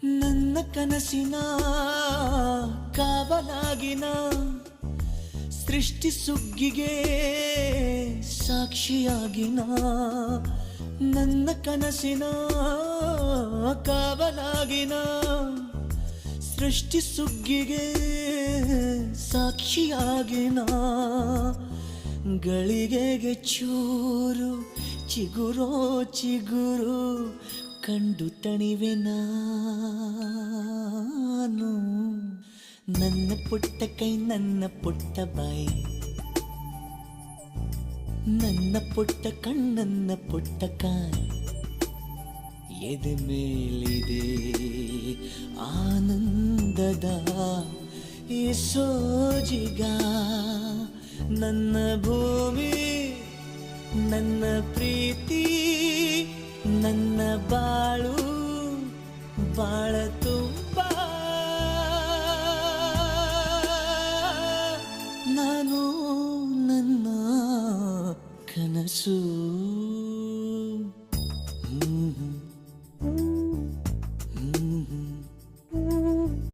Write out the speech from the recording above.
ನನ್ನ ಕನಸಿನ ಕಾವಲಾಗಿನ ಸೃಷ್ಟಿ ಸುಗ್ಗಿಗೆ ಸಾಕ್ಷಿಯಾಗಿನ ನನ್ನ ಕನಸಿನ ಕಾವಲಾಗಿನ ಸೃಷ್ಟಿ ಸುಗ್ಗಿಗೆ ಸಾಕ್ಷಿಯಾಗಿನ ಗಳಿಗೆಗೆ ಚೂರು ಚಿಗುರೋ ಚಿಗುರು ಕಂಡು ತಣಿವೆ ನಾನು ನನ್ನ ಪುಟ್ಟ ಕೈ ನನ್ನ ಪುಟ್ಟ ಬಾಯಿ ನನ್ನ ಪುಟ್ಟ ಕಣ್ಣನ್ನ ಪುಟ್ಟ ಕಾಯಿ ಎದೆ ಮೇಲಿದೆ ಆನಂದದ ಈ ಸೋಜಿಗ ನನ್ನ ಭೂಮಿ ನನ್ನ ಪ್ರೀತಿ ನನ್ನ ಬಾಳು ಬಾಳ ತುಂಬ ನಾನು ನನ್ನ ಕನಸು